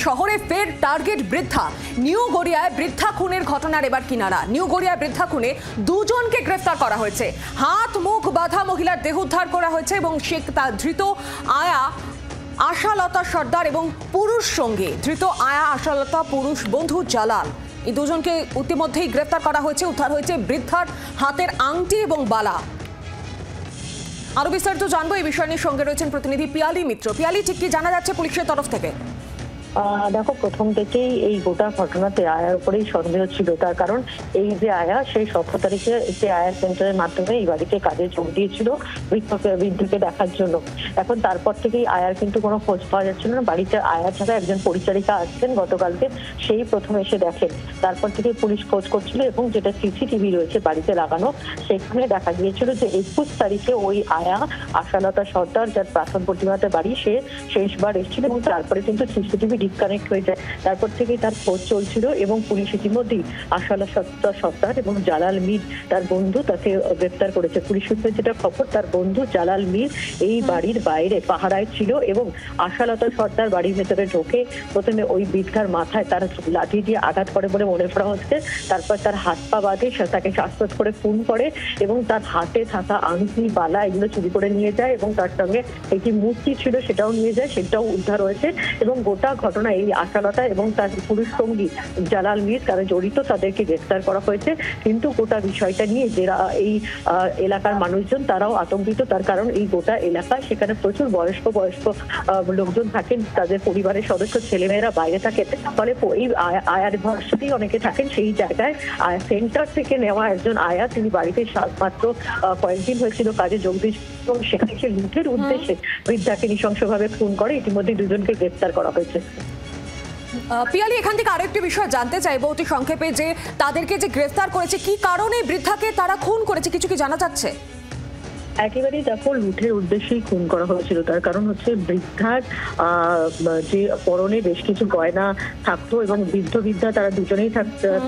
শহরে ফের টার্গেট বৃদ্ধা। নিউ গড়িয়ায় বৃদ্ধা খুনের ঘটনার এবার কিনারা। নিউ গড়িয়ায় বৃদ্ধা খুনে দুজনকে গ্রেফতার করা হয়েছে। হাত মুখ বাঁধা মহিলার দেহ উদ্ধার করা হয়েছে এবং তার ধৃত আয়া আশালতা সর্দার এবং পুরুষ সঙ্গে ধৃত আয়া আশালতা পুরুষ বন্ধু জালাল, এই দুজনকে ইতিমধ্যেই গ্রেফতার করা হয়েছে। উদ্ধার হয়েছে বৃদ্ধার হাতের আংটি এবং বালা। আরো বিস্তারিত জানবো এই বিষয় নিয়ে সঙ্গে রয়েছেন প্রতিনিধি পিয়ালি মিত্র। পিয়ালি, ঠিক কি জানা যাচ্ছে পুলিশের তরফ থেকে? দেখো, প্রথম থেকেই এই গোটা ঘটনাতে আয়ার উপরেই সন্দেহ ছিল। তার কারণ এই যে আয়া, সেই 17 তারিখে একটি আয়া সেন্টারের মাধ্যমে এই বাড়িতে কাজে যোগ দিয়েছিল বৃদ্ধকে দেখার জন্য। এখন তারপর থেকেই আয়ার কিন্তু কোনো খোঁজ পাওয়া যাচ্ছিল না। বাড়িতে আয়া ছাড়া একজন পরিচারিকা আসছেন গতকালকে, সেই প্রথম এসে দেখেন। তারপর থেকে পুলিশ খোঁজ করছিল এবং যেটা সিসিটিভি রয়েছে বাড়িতে লাগানো, সেখানে দেখা গিয়েছিল যে 21 তারিখে ওই আয়া আশালতা সর্দার, যার প্রাথম প্রতিমাতে বাড়ি, সে শেষবার এসেছিল এবং তারপরে কিন্তু সিসিটিভি ডিসকানেক্ট হয়ে যায়। তারপর থেকেই তার খোঁজ চলছিল এবং পুলিশ ইতিমধ্যেই আশালতা সর্দার এবং জালাল মীর, তার বন্ধু, তাকে গ্রেফতার করেছে। পুলিশ সূত্রে যেটা খবর, তার বন্ধু জালাল মীর এই বাড়ির বাইরে পাহারায় ছিল এবং আশালতা সর্দার বাড়ির ভেতরে ঢোকে প্রথমে ওই বৃদ্ধার মাথায় তার লাঠি দিয়ে আঘাত করে বলে মনে করা হচ্ছে। তারপর তার হাত পা বাঁধে, তাকে শ্বাসরোধ করে খুন করে এবং তার হাতে থাকা আংটি বালা এগুলো চুরি করে নিয়ে যায় এবং তার সঙ্গে একটি মূর্তি ছিল সেটাও নিয়ে যায়, সেটাও উদ্ধার হয়েছে। এবং গোটা ঘটনা এই আশালতা এবং তার পুরুষ সঙ্গী জালাল মীর যারা জড়িত, তাদেরকে গ্রেফতার করা হয়েছে। কিন্তু গোটা বিষয়টা নিয়ে যারা এই এলাকার মানুষজন, তারাও আতঙ্কিত। তার কারণ এই গোটা এলাকায় সেখানে প্রচুর বয়স্ক লোকজন থাকেন, তাদের পরিবারের সদস্য ছেলেমেয়েরা বাইরে থাকেন। ফলে এই আয়ার ভরসাতেই অনেকে থাকেন। সেই জায়গায় সেন্টার থেকে নেওয়া একজন আয়া, তিনি বাড়িতে মাত্র কয়েকদিন হয়েছিল কাজে যোগ দিয়েছিল এবং সেখানে সে লুটের উদ্দেশ্যে বৃদ্ধাকে নৃশংসভাবে খুন করে। ইতিমধ্যে দুজনকে গ্রেফতার করা হয়েছে। পিয়ালি, এখান থেকে আরেকটি বিষয় জানতে চাইবো অতি সংক্ষেপে, যে তাদেরকে যে গ্রেফতার করেছে, কি কারণে বৃদ্ধাকে তারা খুন করেছে, কিছু কি জানা যাচ্ছে? একেবারেই দেখো, লুঠের উদ্দেশ্যেই খুন করা হয়েছিল। তার কারণ হচ্ছে বৃদ্ধার যে পরনে বেশ কিছু গয়না থাকতো এবং বৃদ্ধা তারা দুজনেই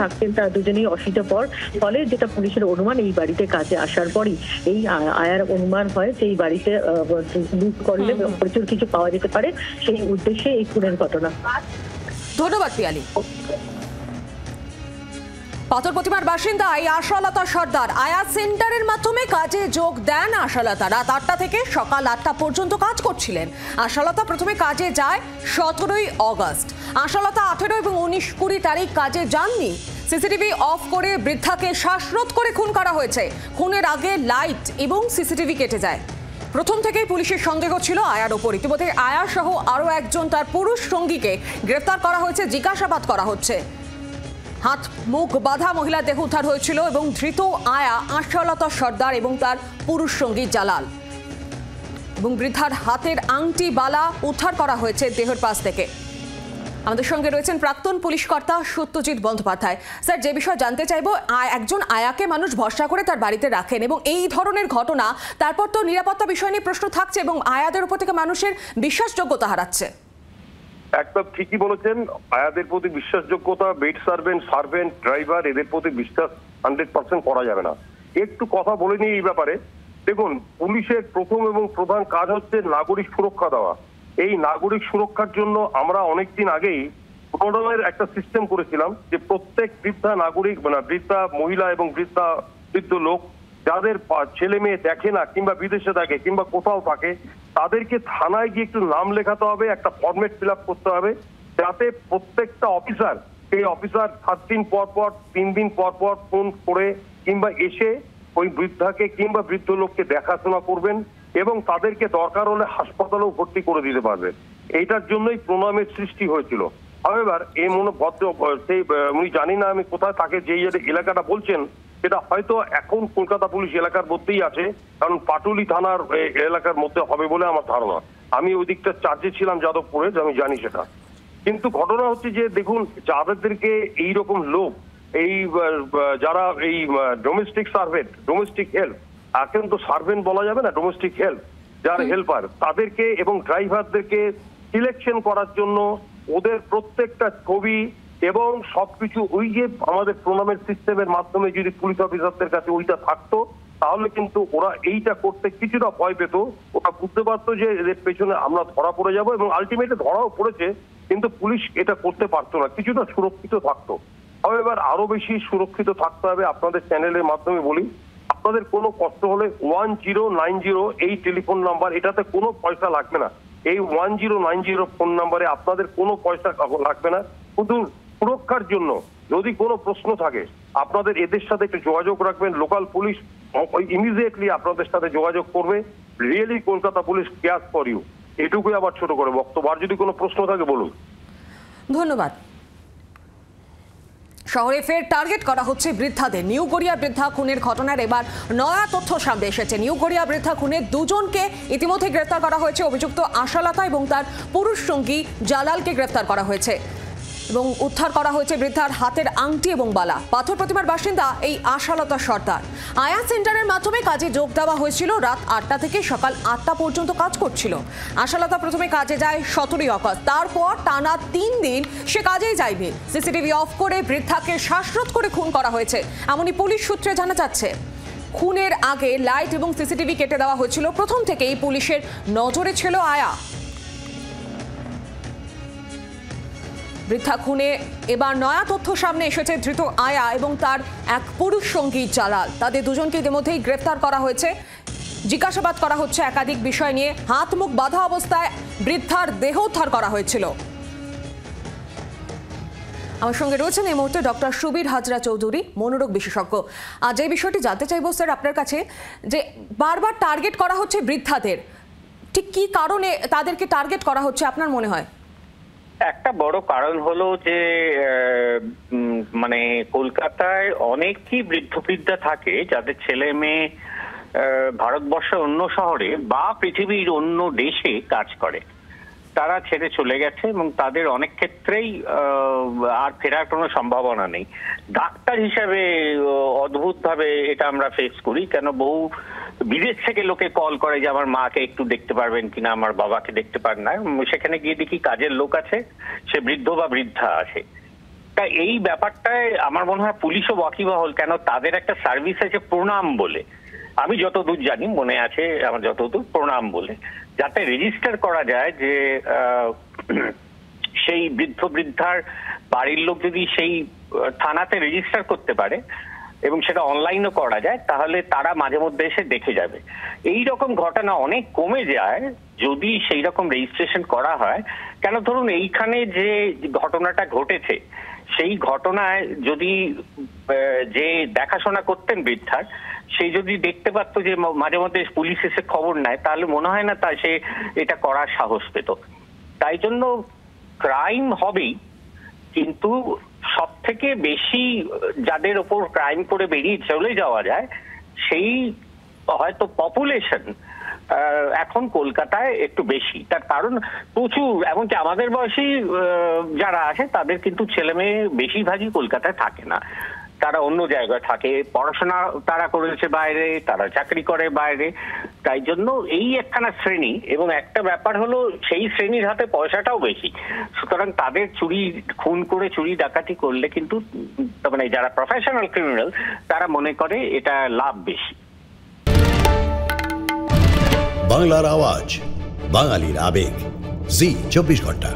থাকতেন, তারা দুজনেই অশীতপর। ফলে যেটা পুলিশের অনুমান, এই বাড়িতে কাজে আসার পরই এই আয়ার অনুমান হয় যে এই বাড়িতে লুট করলে প্রচুর কিছু পাওয়া যেতে পারে, সেই উদ্দেশ্যে এই খুনের ঘটনা। ধন্যবাদ পিয়ালি। পাথর প্রতিমার বাসিন্দা এই আশালতা সর্দার আয়া সেন্টারের মাধ্যমে কাজে যোগ দেন। আশালতা রাত 8টা থেকে সকাল 8টা পর্যন্ত কাজ করছিলেন। আশালতা প্রথমে কাজে যায় 17ই অগস্ট। আশালতা 18 এবং 19-20 তারিখ কাজে যাননি। সিসিটিভি অফ করে বৃদ্ধাকে শ্বাসরোধ করে খুন করা হয়েছে। খুনের আগে লাইট এবং সিসিটিভি কেটে যায়। প্রথম থেকেই পুলিশের সন্দেহ ছিল আয়ার ওপর। ইতিমধ্যে আয়া সহ আরো একজন তার পুরুষ সঙ্গীকে গ্রেফতার করা হয়েছে, জিজ্ঞাসাবাদ করা হচ্ছে। হাত মুখ বাঁধা মহিলার দেহ উদ্ধার হয়েছিল এবং ধৃত আয়া আশালতা সর্দার এবং তার পুরুষ সঙ্গী জালাল এবং বৃদ্ধার হাতের আংটি বালা উদ্ধার করা হয়েছে দেহের পাশ থেকে। আমাদের সঙ্গে রয়েছেন প্রাক্তন পুলিশ কর্তা সত্যজিৎ বন্দ্যোপাধ্যায়। স্যার, যে বিষয় জানতে চাইবো, একজন আয়াকে মানুষ ভরসা করে তার বাড়িতে রাখেন এবং এই ধরনের ঘটনা, তারপর তো নিরাপত্তা বিষয় নিয়ে প্রশ্ন থাকছে এবং আয়াদের উপর থেকে মানুষের বিশ্বাসযোগ্যতা হারাচ্ছে। একদম ঠিকই বলেছেন। আয়াদের প্রতি বিশ্বাসযোগ্যতা, বেড সার্ভেন্ট, ড্রাইভার, এদের প্রতি বিশ্বাস 100% করা যাবে না। একটু কথা বলে নিই এই ব্যাপারে। দেখুন, পুলিশের প্রথম এবং প্রধান কাজ হচ্ছে নাগরিক সুরক্ষা দেওয়া। এই নাগরিক সুরক্ষার জন্য আমরা অনেকদিন আগেই প্রণয়ের একটা সিস্টেম করেছিলাম যে প্রত্যেক বৃদ্ধা নাগরিক, মানে বৃদ্ধা মহিলা এবং বৃদ্ধ লোক যাদের ছেলে মেয়ে দেখে না, কিংবা বিদেশে থাকে কিংবা কোথাও থাকে, তাদেরকে থানায় গিয়ে একটু নাম লেখাতে হবে, একটা ফরম্যাট ফিল আপ করতে হবে, যাতে প্রত্যেকটা অফিসার, সেই অফিসার 7 দিন পর 3 দিন পর ফোন করে কিংবা এসে ওই বৃদ্ধাকে কিংবা বৃদ্ধ লোককে দেখাশোনা করবেন এবং তাদেরকে দরকার হলে হাসপাতালেও ভর্তি করে দিতে পারবেন। এইটার জন্যই প্রণয়ের সৃষ্টি হয়েছিল। এবার এই সেই উনি, জানি না আমি কোথায় তাকে, যেই এলাকাটা বলছেন সেটা হয়তো এখন কলকাতা পুলিশ এলাকার মধ্যেই আছে, কারণ পাটুলি থানার এলাকার মধ্যে হবে বলে আমার ধারণা। আমি ওই দিকটা চার্জে ছিলাম যাদবপুরে, আমি জানি সেটা। কিন্তু ঘটনা হচ্ছে যে দেখুন, যাদেরকে এইরকম লোক, এই যারা এই ডোমেস্টিক সার্ভেন্ট, ডোমেস্টিক হেল্প, এখন তো সার্ভেন্ট বলা যাবে না, ডোমেস্টিক হেল্প, যারা হেল্পার, তাদেরকে এবং ড্রাইভারদেরকে সিলেকশন করার জন্য ওদের প্রত্যেকটা ছবি এবং সবকিছু ওই যে আমাদের প্রণামের সিস্টেমের মাধ্যমে যদি পুলিশ অফিসারদের কাছে ওইটা থাকতো, তাহলে কিন্তু ওরা এইটা করতে কিছুটা ভয় পেত। ওরা বুঝতে পারতো যে এদের পেছনে আমরা ধরা পড়ে যাব এবং আলটিমেটলি ধরাও পড়েছে। কিন্তু পুলিশ এটা করতে পারতো না, কিছুটা সুরক্ষিত থাকতো। এবার আরো বেশি সুরক্ষিত থাকতে হবে। আপনাদের চ্যানেলের মাধ্যমে বলি, আপনাদের কোনো কষ্ট হলে 1090 এই টেলিফোন নাম্বার, এটাতে কোনো পয়সা লাগবে না। এই 1090 ফোন নাম্বারে আপনাদের কোনো পয়সা লাগবে না। শুধু সুরক্ষার জন্য যদি কোনো প্রশ্ন থাকে আপনাদের এদের সাথে একটু যোগাযোগ রাখবেন। লোকাল পুলিশ ইমিডিয়েটলি আপনাদের সাথে যোগাযোগ করবে। Really Kolkata police care for you, এটুকুই আবার ছোট করে বক্তব্য। আর যদি কোনো প্রশ্ন থাকে বলুন। ধন্যবাদ। শহরে ফের টার্গেট করা হচ্ছে বৃদ্ধাদের। নিউ গড়িয়া বৃদ্ধা খুনের ঘটনার এবার নয়া তথ্য সামনে এসেছে। নিউ গড়িয়া বৃদ্ধা খুনের দুজনকে ইতিমধ্যে গ্রেফতার করা হয়েছে। অভিযুক্ত আশালতা এবং তার পুরুষ সঙ্গী জালালকে গ্রেফতার করা হয়েছে এবং উদ্ধার করা হয়েছে বৃদ্ধার হাতের আংটি এবং বালা। পাথর প্রতিমার বাসিন্দা এই আশালতা সর্দার। আয়া সেন্টারের মাধ্যমে কাজে যোগ দেওয়া হয়েছিল। রাত 8টা থেকে সকাল 8টা পর্যন্ত কাজ করছিল। আশালতা প্রথমে কাজে যায় 17 আগস্ট, তারপর টানা 3 দিন সে কাজেই যায়নি। সিসিটিভি অফ করে বৃদ্ধাকে শ্বাসরোধ করে খুন করা হয়েছে, এমনই পুলিশ সূত্রে জানা যাচ্ছে। খুনের আগে লাইট এবং সিসিটিভি কেটে দেওয়া হয়েছিল। প্রথম থেকেই পুলিশের নজরে ছিল আয়া। বৃদ্ধা খুনে এবার নয়া তথ্য সামনে এসেছে। ধৃত আয়া এবং তার এক পুরুষ সঙ্গী জালাল, তাদের দুজনকে ইতিমধ্যেই গ্রেফতার করা হয়েছে। জিজ্ঞাসাবাদ করা হচ্ছে একাধিক বিষয় নিয়ে। হাত মুখ বাঁধা অবস্থায় বৃদ্ধার দেহ উদ্ধার করা হয়েছিল। আমার সঙ্গে রয়েছেন এই মুহূর্তে ডক্টর সুবীর হাজরা চৌধুরী, মনোরোগ বিশেষজ্ঞ। আজ এই বিষয়টি জানতে চাইবো স্যার আপনার কাছে, যে বারবার টার্গেট করা হচ্ছে বৃদ্ধাদের, ঠিক কি কারণে তাদেরকে টার্গেট করা হচ্ছে আপনার মনে হয়? একটা বড় কারণ হলো যে মানে কলকাতায় অনেকই বৃদ্ধ থাকে যাদের ছেলে মেয়ে ভারতবর্ষের অন্য শহরে বা পৃথিবীর অন্য দেশে কাজ করে। তারা ছেড়ে চলে গেছে এবং তাদের অনেক ক্ষেত্রেই আর ফেরার কোনো সম্ভাবনা নেই। ডাক্তার হিসাবে অদ্ভুতভাবে এটা আমরা ফেস করি। কেন বহু বিদেশ থেকে লোকে কল করে যে আমার মাকে একটু দেখতে পারবেন কিনা, আমার বাবাকে দেখতে পারেন না। সেখানে গিয়ে দেখি কাজের লোক আছে, সে বৃদ্ধ বা বৃদ্ধা আছে। তা এই ব্যাপারটায় আমার মনে হয় পুলিশও ওয়াকিবহাল। কেন তাদের একটা সার্ভিস আছে প্রণাম বলে, আমি যতদূর জানি, মনে আছে আমার যতদূর, প্রণাম বলে, যাতে রেজিস্টার করা যায় যে সেই বৃদ্ধার বাড়ির লোক যদি সেই থানাতে রেজিস্টার করতে পারে এবং সেটা অনলাইনও করা যায়, তাহলে তারা মাঝে মধ্যে এসে দেখে যাবে। এই রকম ঘটনা অনেক কমে যায় যদি সেই রকম রেজিস্ট্রেশন করা হয়। কেন ধরুন এইখানে যে ঘটনাটা ঘটেছে, সেই ঘটনায় যদি যে দেখাশোনা করতেন বৃদ্ধার, সেই যদি দেখতে পারতো যে মাঝে মধ্যে পুলিশ এসে খবর নেয়, তাহলে মনে হয় না তা সে এটা করার সাহস পেত। তাই জন্য ক্রাইম হবেই, কিন্তু সব থেকে বেশি যাদের ওপর ক্রাইম করে বেরিয়ে চলে যাওয়া যায়, সেই হয়তো পপুলেশন এখন কলকাতায় একটু বেশি। তার কারণ প্রচুর, এমনকি আমাদের বয়সী যারা আছে তাদের কিন্তু ছেলে মেয়ে বেশিরভাগই কলকাতায় থাকে না, তারা অন্য জায়গায় থাকে। পড়াশোনা তারা করেছে বাইরে, তারা চাকরি করে বাইরে। তাই জন্য এই একখানা শ্রেণী, এবং একটা ব্যাপার হলো সেই শ্রেণীর হাতে পয়সাটাও বেশি। সুতরাং তাদের খুন করে চুরি ডাকাতি করলে কিন্তু মানে যারা প্রফেশনাল ক্রিমিনাল তারা মনে করে এটা লাভ বেশি। বাংলার আওয়াজ, বাঙালির আবেগ, জি 24 ঘন্টা।